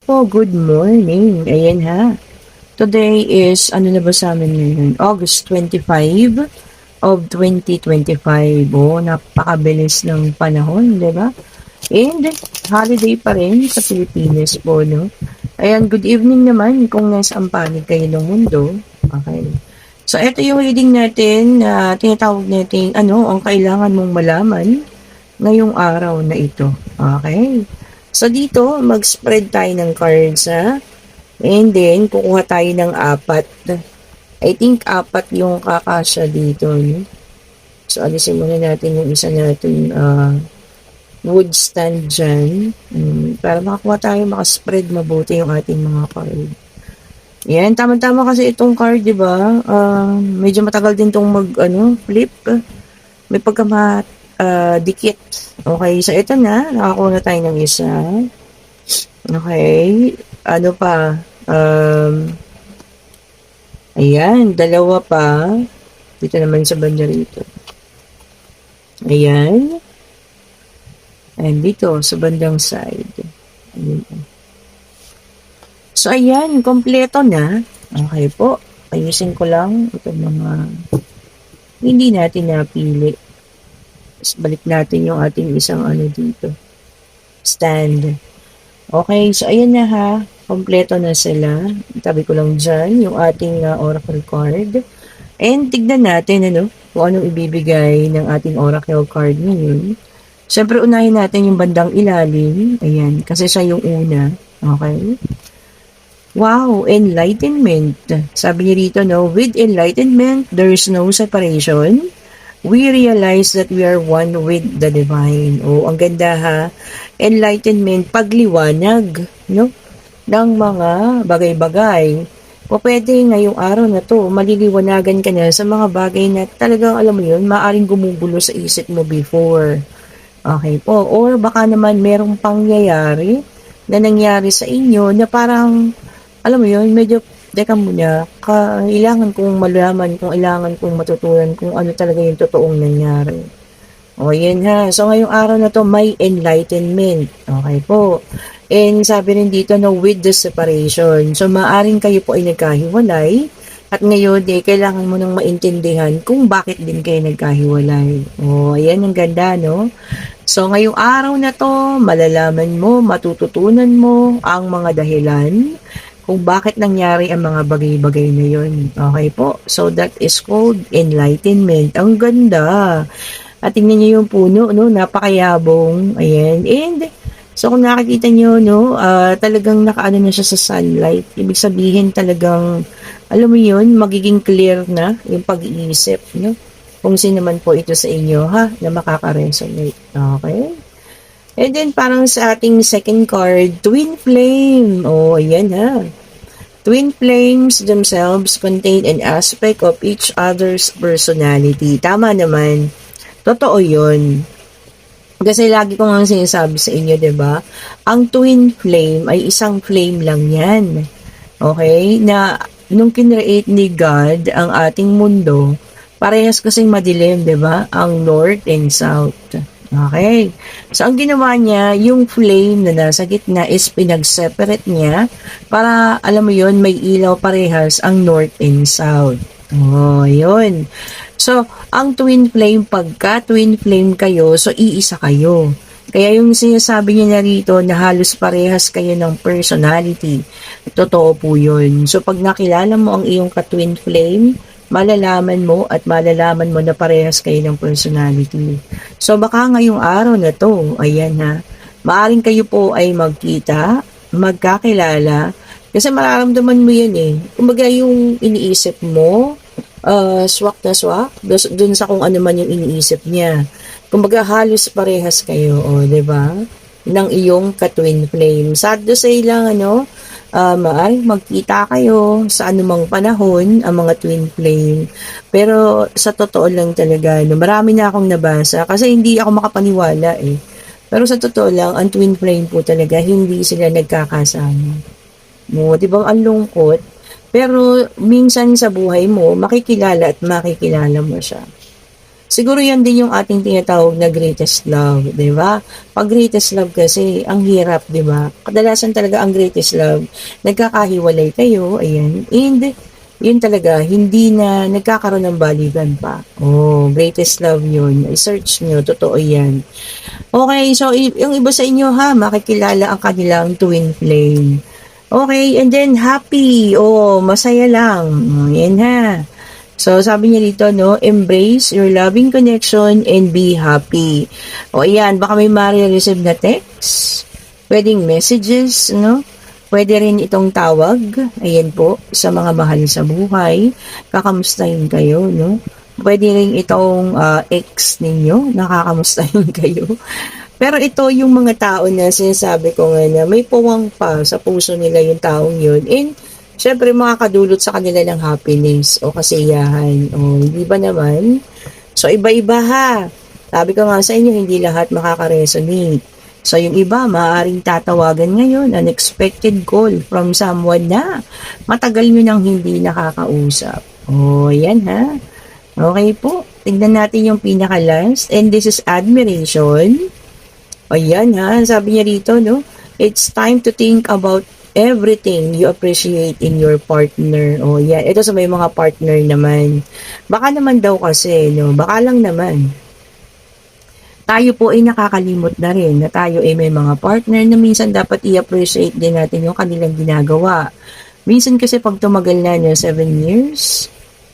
Po, good morning. Ayan ha. Today is, ano na ba sa amin ngayon? August 25 of 2025. Oh, napakabilis ng panahon, di ba? And holiday pa rin sa Pilipinas po, no? Ayan, good evening naman kung nasaan panig kayo ng mundo. Okay. So, ito yung reading natin na tinatawag natin, ang kailangan mong malaman ngayong araw na ito. Okay. So, dito, mag-spread tayo ng cards, ha? And then, kukuha tayo ng apat. I think apat yung kakasya dito. No? So, alisin muna natin yung isa natin wood stand dyan. Para makakuha tayo, makaspread mabuti yung ating mga card. Yan, tama-tama kasi itong card, di ba? Medyo matagal din itong flip. May dikit. Okay, so ito na. Nakakuha na tayo ng isa. Okay. Ano pa? Ayan, dalawa pa. Dito naman sa banda rito. Ayan. And dito, sa bandang side. Ayan. So, ayan, kompleto na. Okay po. Ayusin ko lang itong mga hindi natin napili. Tapos balik natin yung ating isang dito. Stand. Okay, so ayan na ha. Kompleto na sila. Tabi ko lang dyan yung ating oracle card. And tignan natin kung anong ibibigay ng ating oracle card ngayon. Siyempre, unahin natin yung bandang ilalim. Ayan, kasi siya yung una. Okay? Wow, enlightenment. Sabi niya rito, with enlightenment, there's no separation. We realize that we are one with the divine. Oh, ang ganda ha. Enlightenment, pagliwanag, ng mga bagay-bagay. O pwede ngayong araw na to, maliliwanagan ka na sa mga bagay na talagang alam mo yun, maaring gumugulo sa isip mo before. Okay po. Or baka naman merong pangyayari na nangyari sa inyo na parang, alam mo yun, medyo, teka muna, kailangan kong malaman, kailangan kong matutunan kung ano talaga yung totoong nangyari. O, yan ha. So, ngayong araw na to, may enlightenment. Okay po. And sabi rin dito, with the separation. So, maaring kayo po ay nagkahiwalay. At ngayon, kailangan mo nang maintindihan kung bakit din kayo nagkahiwalay. O, ayan ang ganda, no? So, ngayong araw na to, malalaman mo, matututunan mo ang mga dahilan kung bakit nangyari ang mga bagay-bagay na yun. Okay po? So, that is called enlightenment. Ang ganda. At tingnan niyo yung puno, napakayabong. Ayan. And, so kung nakikita niyo, talagang nakaano na siya sa sunlight. Ibig sabihin talagang, alam mo yun, magiging clear na yung pag-iisip, kung sino man po ito sa inyo, ha, na makaka-resonate. Okay? And then, parang sa ating second card, twin flame. Oh, ayan ha. Twin flames themselves contain an aspect of each other's personality. Tama naman. Totoo yun. Kasi lagi ko nga sinasabi sa inyo, diba? Ang twin flame ay isang flame lang yan. Okay? Na nung kinreate ni God ang ating mundo, parehas kasing madilim, diba? Ang north and south. Okay. So, ang ginawa niya, yung flame na nasa gitna is pinag-separate niya para, alam mo yon, may ilaw parehas ang north and south. Oh, yun. So, ang twin flame, pagka twin flame kayo, so iisa kayo. Kaya yung sinasabi niya na rito na halos parehas kayo ng personality. Totoo po yun. So, pag nakilala mo ang iyong ka-twin flame, malalaman mo at malalaman mo na parehas kayo ng personality. So, baka ngayong araw na to, ayan ha, maaring kayo po ay magkita, magkakilala, kasi mararamdaman mo yan eh. Kumbaga yung iniisip mo, swak na swak, dun sa kung ano man yung iniisip niya. Kumbaga halos parehas kayo, di ba? Ng iyong ka-twin flame. Sad to say lang, maaring magkita kayo sa anumang panahon ang mga twin flame. Pero sa totoo lang talaga, marami na akong nabasa kasi hindi ako makapaniwala eh. Pero sa totoo lang, ang twin flame po talaga, hindi sila nagkakasama. Di ba ang lungkot? Pero minsan sa buhay mo, makikilala at makikilala mo siya. Siguro yan din yung ating tinatawag na greatest love, di ba? Pag greatest love kasi, ang hirap, di ba? Kadalasan talaga ang greatest love, nagkakahiwalay kayo, ayan, and yun talaga, hindi na nagkakaroon ng balikan pa. Oh, greatest love yun. I-search nyo, totoo yan. Okay, so yung iba sa inyo ha, makikilala ang kanilang twin flame. Okay, and then happy. Oh, masaya lang. Yan ha. So, sabi niya dito, no, embrace your loving connection and be happy. O, ayan, baka may ma-receive na text, pwedeng messages, no? Pwede rin itong tawag, ayan po, sa mga mahal sa buhay. Kakamustahin kayo, no? Pwede rin itong ex ninyo, nakakamustahin kayo. Pero ito yung mga tao na sinasabi ko nga na may puwang pa sa puso nila yung taong yun. And syempre makakadulot sa kanila ng happiness o kasiyahan. O hindi ba naman? So iba-iba ha. Sabi ko nga sa inyo, hindi lahat makaka-resonate. So yung iba, maaaring tatawagan ngayon, unexpected call from someone na matagal nyo nang hindi nakakausap. O yan ha. Okay po. Tignan natin yung pinaka-last. And this is admiration. Ayan ha, sabi niya dito, no? It's time to think about everything you appreciate in your partner. O yan, ito sa may mga partner naman. Baka naman daw kasi, no? Baka lang naman. Tayo po ay nakakalimot na rin na tayo ay may mga partner na minsan dapat i-appreciate din natin yung kanilang ginagawa. Minsan kasi pag tumagal na nyo 7 years,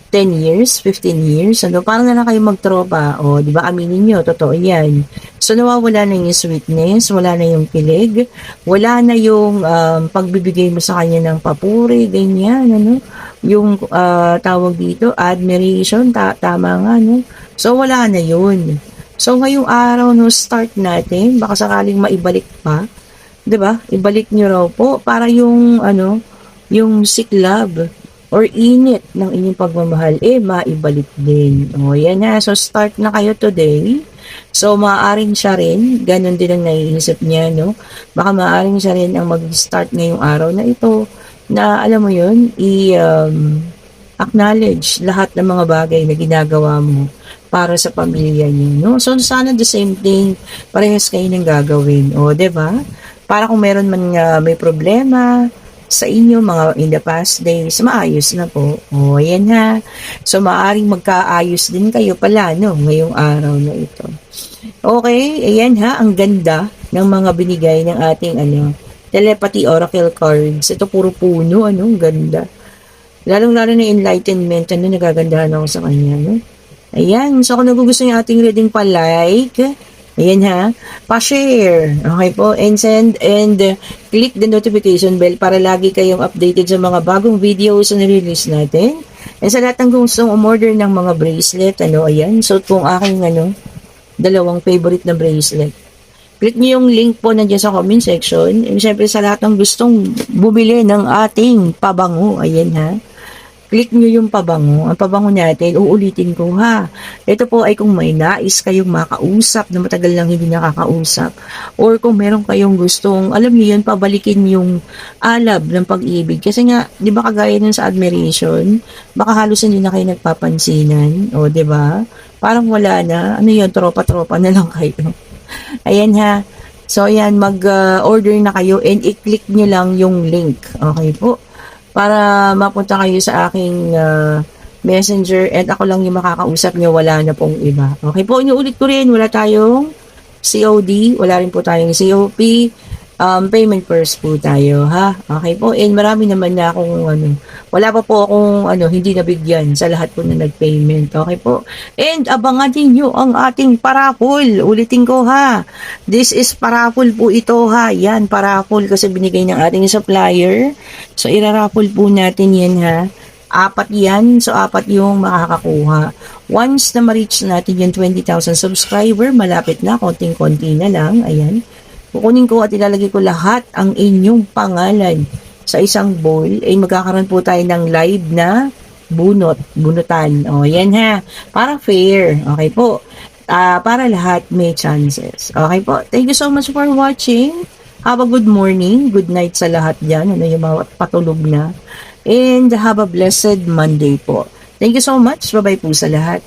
10 years, 15 years, ano, parang na lang kayo magtropa. O, di ba, aminin nyo, totoo yan. So, nawawala na yung sweetness, wala na yung kilig, wala na yung pagbibigay mo sa kanya ng papuri, ganyan, ano, yung tawag dito, admiration, tama nga, no? So, wala na yun. So, ngayong araw, no, start natin, baka sakaling maibalik pa, di ba? Ibalik nyo raw po, para yung, ano, yung sick love, or init ng inyong pagmamahal, maibalik din. O, yan na. So, start na kayo today. So, maaaring siya rin, ganun din ang naiisip niya, no? Baka maaaring siya rin ang mag-start ngayong araw na ito, na, alam mo yun, acknowledge lahat ng mga bagay na ginagawa mo para sa pamilya niyo, no? So, sana the same thing, parehas kayo ng gagawin. O, diba? Para kung meron man may problema, sa inyo mga in the past days, maayos na po. O, ayan ha. So, maaaring magkaayos din kayo pala, no, ngayong araw na ito. Okay, ayan ha, ang ganda ng mga binigay ng ating, telepathy oracle cards. Ito puro puno, ang ganda. Lalong-lalo na enlightenment, nagagandahan ako sa kanya, no. Ayan, so kung nagugustuhan yung ating reading pa-like, ayan ha, pa-share, okay po, and send, and click the notification bell para lagi kayong updated sa mga bagong videos na nirelease natin. And sa lahat ng gustong umorder ng mga bracelet, ayan, so kung aking, dalawang favorite na bracelet. Click nyo yung link po nandiyan sa comment section. And syempre sa lahat ng gustong bumili ng ating pabango, ayan ha, click nyo yung pabango. Ang pabango natin, uulitin ko ha. Ito po ay kung may nais kayong makausap na matagal lang hindi nakakausap. Or kung meron kayong gustong, alam niyo yun, pabalikin yung alab ng pag-ibig. Kasi nga, di ba kagaya nun sa admiration, baka halos hindi na kayo nagpapansinan. O, di ba? Parang wala na. Ano yun, tropa-tropa na lang kayo. Ayan ha. So, ayan, mag-order na kayo and i-click nyo lang yung link. Okay po? Para mapunta kayo sa aking messenger at ako lang yung makakausap nyo, wala na pong iba. Okay po, inuulit ko rin, wala tayong COD, wala rin po tayong COP, payment first po tayo, ha? Okay po, and marami naman na akong, wala pa po akong, hindi nabigyan sa lahat po na nag-payment, okay po? And abangan niyo ang ating paraffol, ulitin ko, ha? This is paraffol po ito, ha? Yan, paraffol kasi binigay ng ating supplier. So, iraraffol po natin yan, ha? 4 yan, so 4 yung makakakuha. Once na ma-reach natin yung 20,000 subscriber, malapit na, konting-konti na lang, ayan. Kukunin ko at ilalagay ko lahat ang inyong pangalan sa isang bowl, magkakaroon po tayo ng live na bunutan. O, yan ha. Para fair. Okay po. Para lahat may chances. Okay po. Thank you so much for watching. Have a good morning. Good night sa lahat dyan. Yung mga patulog na. And have a blessed Monday po. Thank you so much. Bye-bye po sa lahat.